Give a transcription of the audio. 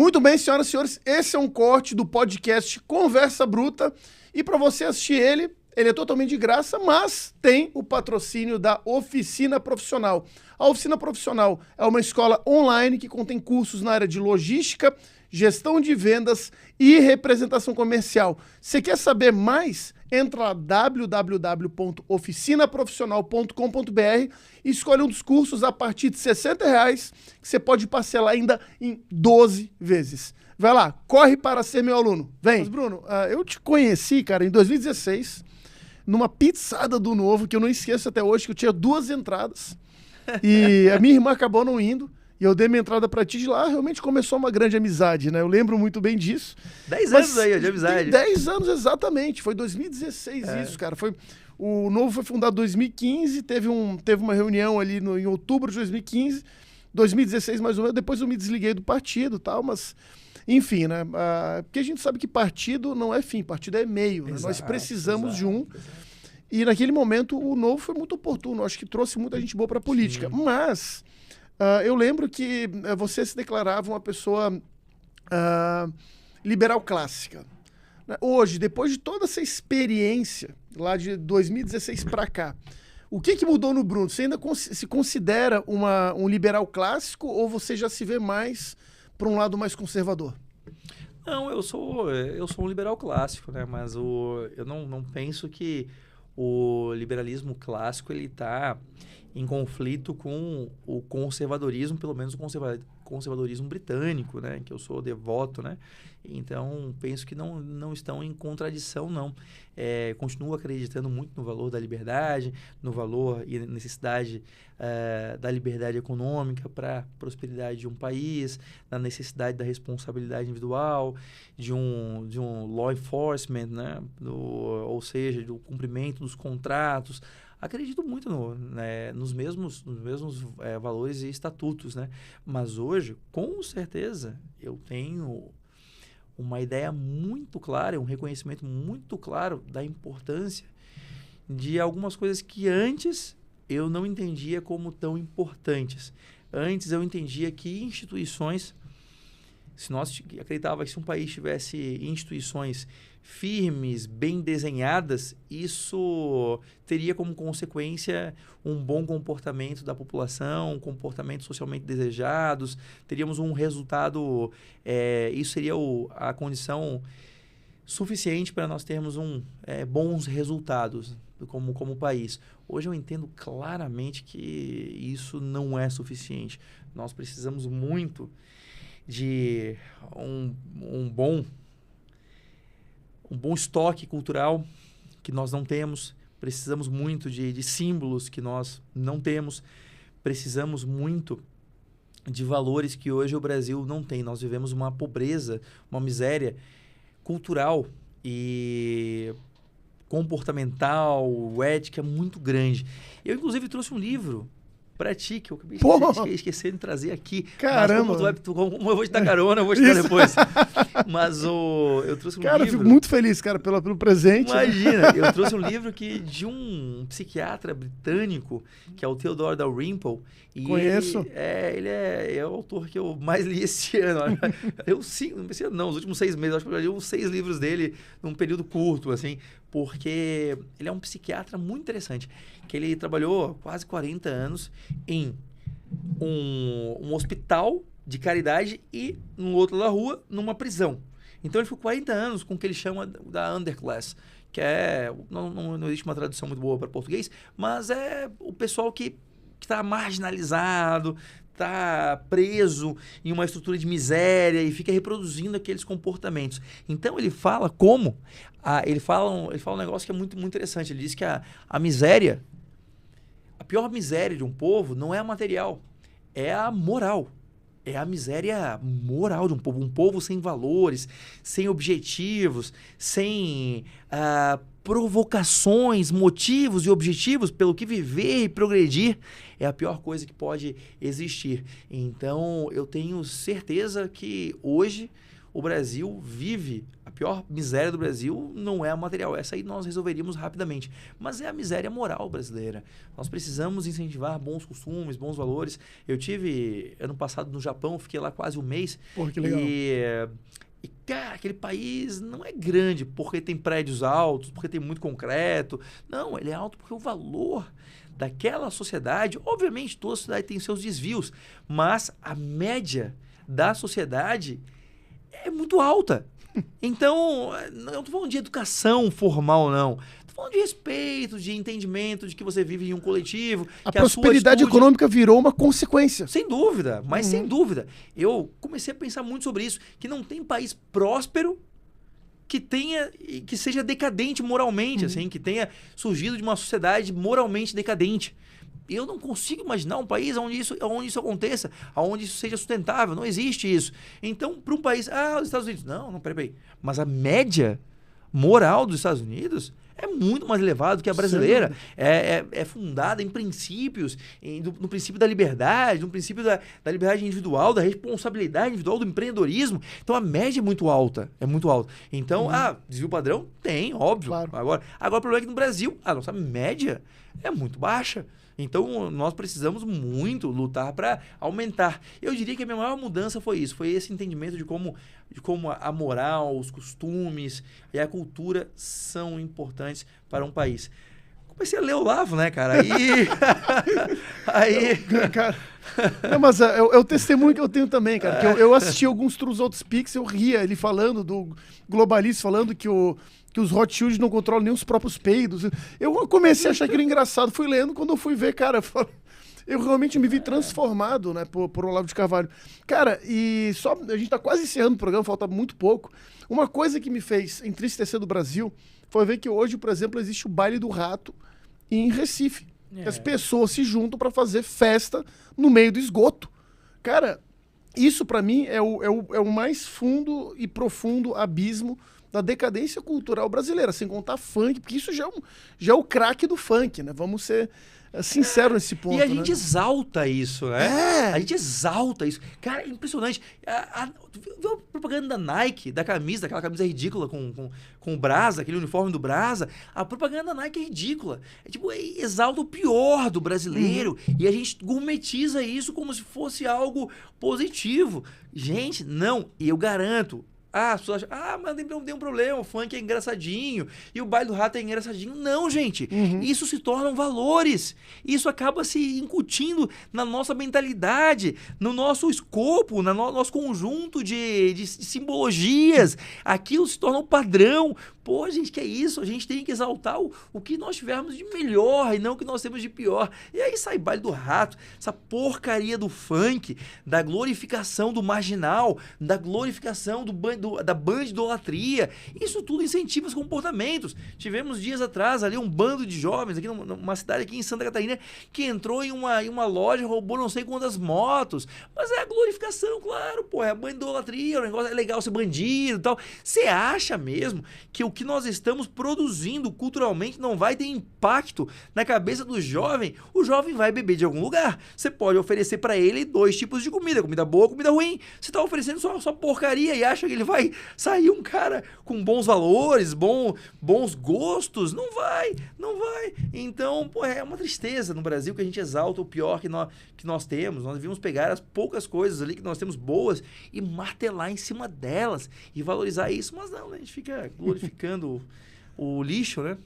Muito bem, senhoras e senhores, esse é um corte do podcast Conversa Bruta. E para você assistir ele é totalmente de graça, mas tem o patrocínio da Oficina Profissional. A Oficina Profissional é uma escola online que contém cursos na área de logística, gestão de vendas e representação comercial. Você quer saber mais? Entra lá www.oficinaprofissional.com.br e escolhe um dos cursos a partir de R$60, que você pode parcelar ainda em 12 vezes. Vai lá, corre para ser meu aluno. Vem. Mas, Bruno, eu te conheci, cara, em 2016, numa pizzada do Novo, que eu não esqueço até hoje, que eu tinha 2 entradas. E a minha irmã acabou não indo. E eu dei minha entrada pra ti, de lá realmente começou uma grande amizade, né? Eu lembro muito bem disso. 10 anos aí de amizade. 10 anos, exatamente. Foi 2016 isso, cara. O Novo foi fundado em 2015, teve uma reunião ali em outubro de 2015, 2016 mais ou menos, depois eu me desliguei do partido e tal, mas... Enfim, né? Porque a gente sabe que partido não é fim, partido é meio. Né? Nós precisamos de um. E naquele momento o Novo foi muito oportuno. Acho que trouxe muita gente boa para a política. Sim. Mas eu lembro que você se declarava uma pessoa liberal clássica. Hoje, depois de toda essa experiência, lá de 2016 para cá, o que mudou no Bruno? Você ainda se considera um liberal clássico ou você já se vê mais para um lado mais conservador? Não, eu sou um liberal clássico, né? Mas eu não penso que o liberalismo clássico ele está em conflito com o conservadorismo, pelo menos o conservadorismo britânico, né? Que eu sou devoto, né? Então, penso que não estão em contradição, não. Continuo acreditando muito no valor da liberdade, no valor e necessidade da liberdade econômica para a prosperidade de um país, na necessidade da responsabilidade individual, de um law enforcement, né? Ou seja, do cumprimento dos contratos. Acredito muito nos mesmos valores e estatutos, né? Mas hoje, com certeza, eu tenho uma ideia muito clara, um reconhecimento muito claro da importância de algumas coisas que antes eu não entendia como tão importantes. Antes eu entendia que instituições, se nós acreditava que se um país tivesse instituições firmes, bem desenhadas, isso teria como consequência um bom comportamento da população, comportamentos socialmente desejados, teríamos um resultado, isso seria a condição suficiente para nós termos bons resultados como país. Hoje eu entendo claramente que isso não é suficiente. Nós precisamos muito de um bom estoque cultural que nós não temos, precisamos muito de símbolos que nós não temos, precisamos muito de valores que hoje o Brasil não tem. Nós vivemos uma pobreza, uma miséria cultural e comportamental, ética muito grande. Eu, inclusive, trouxe um livro para ti, que eu acabei esquecendo de trazer aqui. Caramba! Mas como eu vou te dar carona, eu vou te dar depois. Mas eu trouxe um livro... Cara, eu fico muito feliz, cara, pelo presente. Imagina, eu trouxe um livro de um psiquiatra britânico, que é o Theodore Dalrymple. E conheço. Ele é o autor que eu mais li esse ano. Os últimos 6 meses, acho que eu li uns 6 livros dele num período curto, assim, porque ele é um psiquiatra muito interessante, que ele trabalhou quase 40 anos em um hospital de caridade e, no outro lado da rua, numa prisão. Então, ele ficou 40 anos com o que ele chama da underclass, que não existe uma tradução muito boa para português, mas é o pessoal que está marginalizado, está preso em uma estrutura de miséria e fica reproduzindo aqueles comportamentos. Então, ele fala ele fala um negócio que é muito, muito interessante. Ele diz que a miséria, a pior miséria de um povo não é a material, é a moral. É a miséria moral de um povo sem valores, sem objetivos, sem provocações, motivos e objetivos pelo que viver e progredir, é a pior coisa que pode existir. Então, eu tenho certeza que hoje o Brasil vive, a pior miséria do Brasil não é a material, essa aí nós resolveríamos rapidamente, mas é a miséria moral brasileira. Nós precisamos incentivar bons costumes, bons valores. Eu tive, ano passado, no Japão, fiquei lá quase um mês. Pô, que legal. E, cara, aquele país não é grande porque tem prédios altos, porque tem muito concreto. Não, ele é alto porque o valor daquela sociedade, obviamente toda sociedade tem seus desvios, mas a média da sociedade é muito alta. Então, eu não estou falando de educação formal, não. Estou falando de respeito, de entendimento, de que você vive em um coletivo. A que prosperidade econômica virou uma consequência. Sem dúvida, mas sem dúvida. Eu comecei a pensar muito sobre isso, que não tem país próspero que seja decadente moralmente, assim, que tenha surgido de uma sociedade moralmente decadente. Eu não consigo imaginar um país onde isso aconteça, onde isso seja sustentável. Não existe isso. Então, para um país... os Estados Unidos... Não, peraí. Mas a média moral dos Estados Unidos é muito mais elevada do que a brasileira. É fundada em princípios, no princípio da liberdade, no princípio da liberdade individual, da responsabilidade individual, do empreendedorismo. Então, a média é muito alta. É muito alta. Então, desvio padrão? Tem, óbvio. Claro. Agora, o problema é que no Brasil, a nossa média é muito baixa. Então, nós precisamos muito lutar para aumentar. Eu diria que a minha maior mudança foi isso. Foi esse entendimento de como a moral, os costumes e a cultura são importantes para um país. Comecei a ler o Olavo, né, cara? Aí... Cara, não, mas é o testemunho que eu tenho também, cara. Que eu assisti alguns dos outros pics, eu ria ele falando do globalista, falando que os Rothschild não controlam nem os próprios peidos. Eu comecei a achar aquilo engraçado. Fui lendo, quando eu fui ver, cara, eu realmente me vi transformado, né, por Olavo de Carvalho. Cara, e só a gente tá quase encerrando o programa, falta muito pouco. Uma coisa que me fez entristecer do Brasil foi ver que hoje, por exemplo, existe o baile do rato em Recife. Que as pessoas se juntam para fazer festa no meio do esgoto. Cara, isso para mim é o mais fundo e profundo abismo da decadência cultural brasileira, sem contar funk, porque isso já é o craque do funk, né? Vamos ser sinceros nesse ponto. E a gente exalta isso, né? A gente exalta isso. Cara, é impressionante. Viu a propaganda da Nike, daquela camisa ridícula com o Brasa, aquele uniforme do Brasa? A propaganda da Nike é ridícula. Exalta o pior do brasileiro e a gente gourmetiza isso como se fosse algo positivo. Gente, não. E eu garanto, as pessoas acham, mas não tem um problema, o funk é engraçadinho e o baile do rato é engraçadinho. Não, gente, isso se tornam valores, isso acaba se incutindo na nossa mentalidade, no nosso escopo, no nosso conjunto de simbologias. Aquilo se torna um padrão. Pô, gente, que é isso? A gente tem que exaltar o que nós tivermos de melhor e não o que nós temos de pior. E aí sai baile do rato, essa porcaria do funk, da glorificação do marginal, da glorificação da bandidolatria. Isso tudo incentiva os comportamentos. Tivemos dias atrás ali um bando de jovens aqui numa cidade aqui em Santa Catarina que entrou em uma loja, roubou não sei quantas motos. Mas é a glorificação, claro, pô, é a bandidolatria, o negócio é legal ser bandido e tal. Você acha mesmo que o que nós estamos produzindo culturalmente não vai ter impacto na cabeça do jovem? O jovem vai beber de algum lugar. Você pode oferecer para ele 2 tipos de comida boa, comida ruim. Você está oferecendo só porcaria e acha que ele vai sair um cara com bons valores, bons gostos? Não vai. Então, pô, é uma tristeza no Brasil que a gente exalta o pior que nós temos. Nós devíamos pegar as poucas coisas ali que nós temos boas e martelar em cima delas e valorizar isso, mas não, né? A gente fica glorificando o lixo, né?